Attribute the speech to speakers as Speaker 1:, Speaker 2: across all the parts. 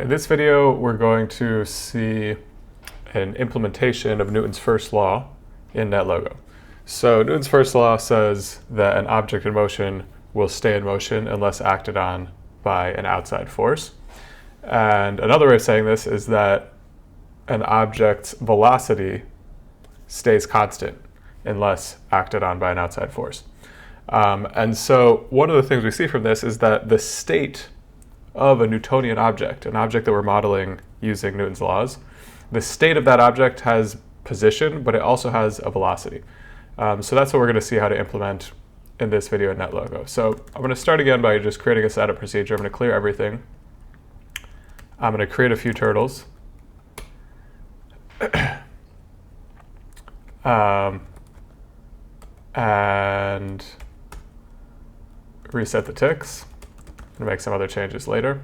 Speaker 1: In this video, we're going to see an implementation of Newton's first law in NetLogo. So Newton's first law says that an object in motion will stay in motion unless acted on by an outside force. And another way of saying this is that an object's velocity stays constant unless acted on by an outside force. And so one of the things we see from this is that the state of a Newtonian object, an object that we're modeling using Newton's laws, the state of that object has position, but it also has a velocity. So that's what we're going to see how to implement in this video in NetLogo. So I'm going to start again by just creating a setup procedure. I'm going to clear everything. I'm going to create a few turtles. And reset the ticks. I'm going to make some other changes later.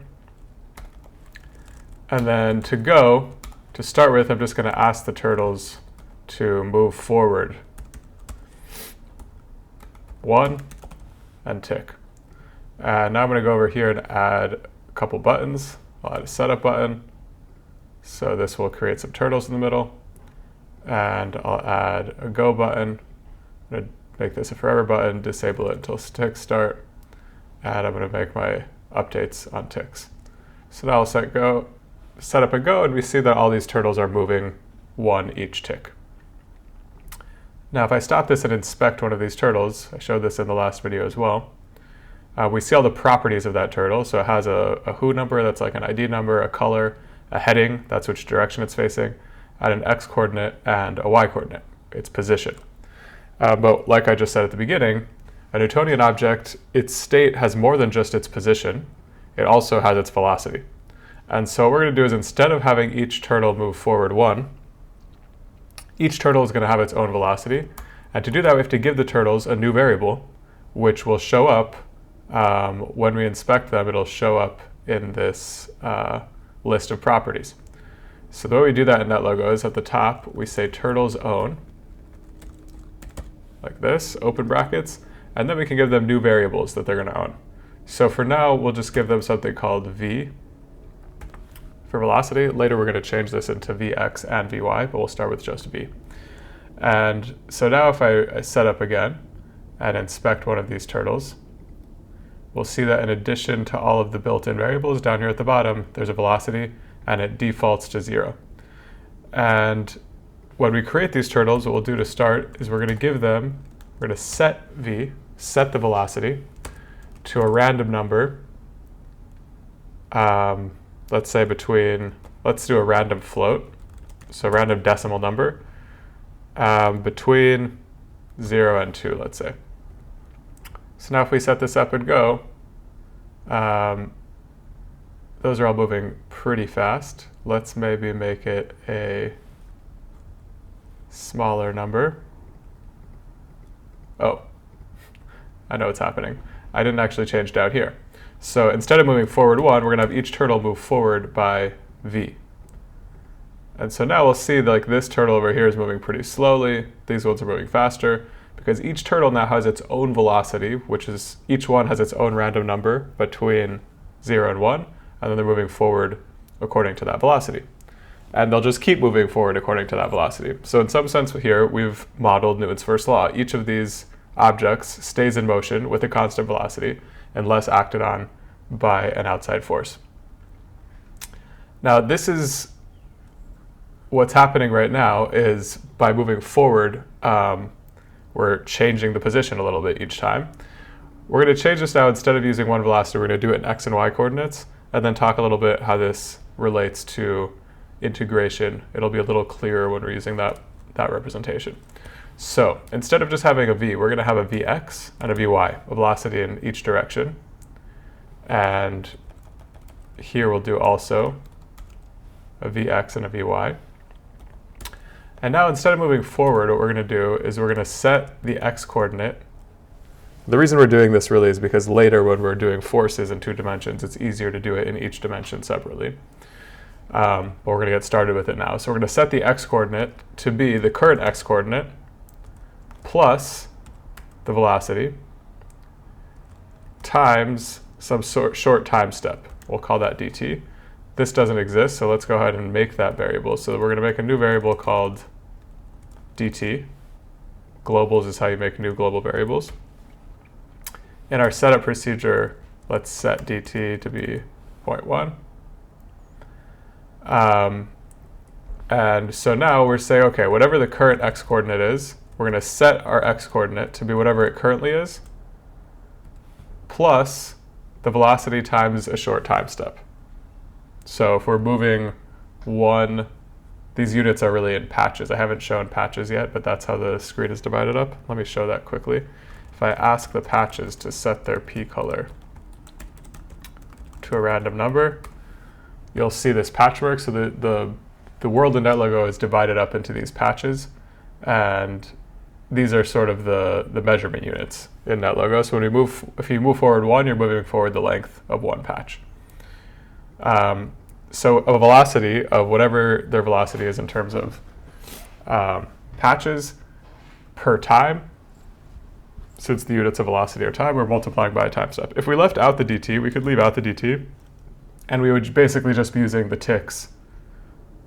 Speaker 1: And then to start with, I'm just going to ask the turtles to move forward 1 and tick. And now I'm going to go over here and add a couple buttons. I'll add a setup button. So this will create some turtles in the middle. And I'll add a go button. I'm going to make this a forever button, disable it until ticks start. And I'm going to make my updates on ticks. So now I'll set up and go, and we see that all these turtles are moving 1 each tick. Now if I stop this and inspect one of these turtles, I showed this in the last video as well, we see all the properties of that turtle. So it has a who number, that's like an ID number, a color, a heading, that's which direction it's facing, and an x coordinate and a y coordinate, its position. But like I just said at the beginning, a Newtonian object, its state has more than just its position, it also has its velocity. And so what we're going to do is, instead of having each turtle move forward 1, each turtle is going to have its own velocity. And to do that, we have to give the turtles a new variable, which will show up when we inspect them. It'll show up in this list of properties. So the way we do that in NetLogo is, at the top, we say turtles own, like this, open brackets, and then we can give them new variables that they're going to own. So for now, we'll just give them something called v for velocity. Later, we're going to change this into vx and vy, but we'll start with just v. And so now if I set up again and inspect one of these turtles, we'll see that in addition to all of the built-in variables down here at the bottom, there's a velocity, and it defaults to 0. And when we create these turtles, what we'll do to start is we're going to set v, set the velocity to a random number. Let's say let's do a random float, so a random decimal number, between 0 and 2, let's say. So now if we set this up and go, those are all moving pretty fast. Let's maybe make it a smaller number. Oh, I know what's happening. I didn't actually change down here. So instead of moving forward 1, we're going to have each turtle move forward by v. And so now we'll see like this turtle over here is moving pretty slowly. These ones are moving faster, because each turtle now has its own velocity, which is each one has its own random number between 0 and 1, and then they're moving forward according to that velocity. And they'll just keep moving forward according to that velocity. So in some sense here, we've modeled Newton's first law. Each of these objects stays in motion with a constant velocity unless acted on by an outside force. Now this is what's happening right now, is by moving forward, we're changing the position a little bit each time. We're going to change this now. Instead of using one velocity, we're going to do it in x and y coordinates, and then talk a little bit how this relates to integration. It'll be a little clearer when we're using that representation. So instead of just having a v, we're going to have a vx and a vy, a velocity in each direction. And here we'll do also a vx and a vy. And now instead of moving forward, what we're going to do is we're going to set the x coordinate. The reason we're doing this really is because later when we're doing forces in 2 dimensions, it's easier to do it in each dimension separately. But we're going to get started with it now. So we're going to set the x coordinate to be the current x coordinate plus the velocity times some short time step. We'll call that dt. this doesn't exist, so let's go ahead and make that variable. So we're going to make a new variable called dt. Globals is how you make new global variables. In our setup procedure, let's set dt to be 0.1. And so now we're saying, okay, whatever the current x-coordinate is, we're going to set our x-coordinate to be whatever it currently is, plus the velocity times a short time step. So if we're moving one, these units are really in patches. I haven't shown patches yet, but that's how the screen is divided up. Let me show that quickly. If I ask the patches to set their p color to a random number, you'll see this patchwork. So the world in NetLogo is divided up into these patches, and these are sort of the measurement units in NetLogo. So when we move, if you move forward one, you're moving forward the length of one patch. So a velocity of whatever their velocity is in terms of patches per time, since the units of velocity are time, we're multiplying by a time step. If we left out the dt, we could leave out the dt, and we would basically just be using the ticks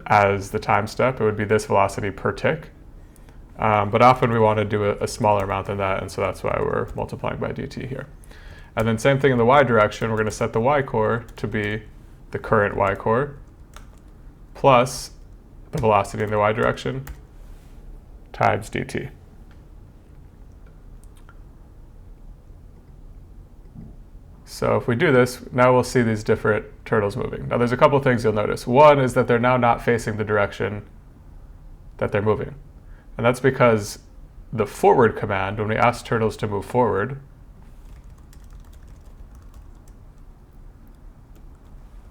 Speaker 1: as the time step. It would be this velocity per tick. But often we want to do a smaller amount than that, and so that's why we're multiplying by dt here. And then same thing in the y direction, we're going to set the y-core to be the current y-core plus the velocity in the y direction times dt. So if we do this, now we'll see these different turtles moving. Now there's a couple things you'll notice. One is that they're now not facing the direction that they're moving. And that's because the forward command, when we ask turtles to move forward,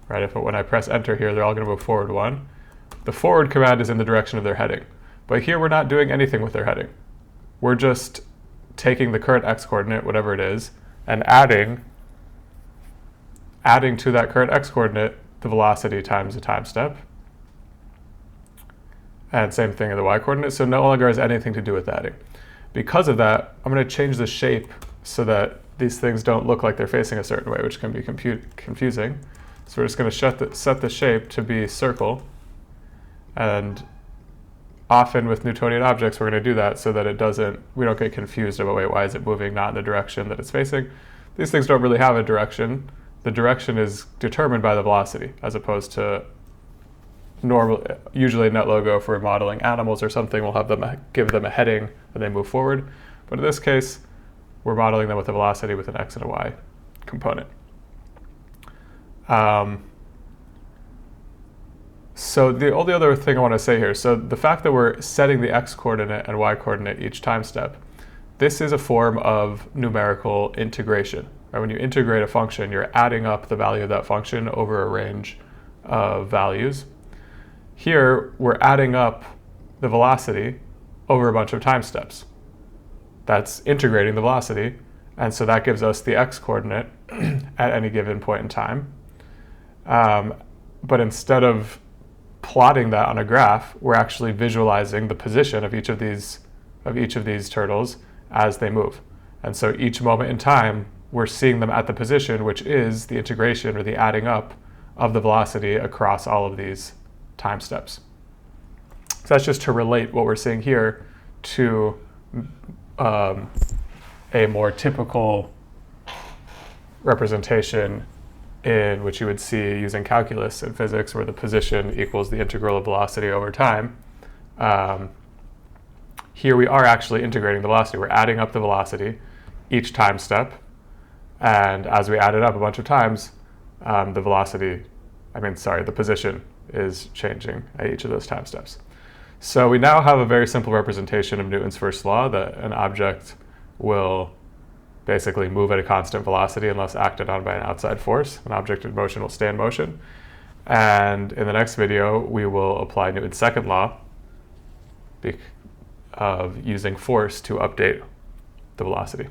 Speaker 1: right, when I press enter here, they're all going to move forward one. The forward command is in the direction of their heading. But here we're not doing anything with their heading. We're just taking the current x-coordinate, whatever it is, and adding to that current x-coordinate the velocity times the time step. And same thing in the y-coordinate, so no longer has anything to do with adding. Because of that, I'm going to change the shape so that these things don't look like they're facing a certain way, which can be confusing. So we're just going to set the shape to be circle. And often with Newtonian objects, we're going to do that so that we don't get confused about, wait, why is it moving not in the direction that it's facing? These things don't really have a direction. The direction is determined by the velocity, as opposed to usually in NetLogo, if we're modeling animals or something, we'll give them a heading and they move forward. But in this case, we're modeling them with a velocity with an x and a y component. So the only other thing I want to say here, so the fact that we're setting the x-coordinate and y-coordinate each time step, this is a form of numerical integration. Right? When you integrate a function, you're adding up the value of that function over a range of values. Here, we're adding up the velocity over a bunch of time steps. That's integrating the velocity, and so that gives us the x-coordinate at any given point in time. But instead of plotting that on a graph, we're actually visualizing the position of each of these turtles as they move. And so each moment in time, we're seeing them at the position, which is the integration or the adding up of the velocity across all of these time steps. So that's just to relate what we're seeing here to a more typical representation in which you would see using calculus in physics, where the position equals the integral of velocity over time. Here we are actually integrating the velocity. We're adding up the velocity each time step, and as we add it up a bunch of times, the position is changing at each of those time steps. So we now have a very simple representation of Newton's first law, that an object will basically move at a constant velocity unless acted on by an outside force. An object in motion will stay in motion. And in the next video, we will apply Newton's second law of using force to update the velocity.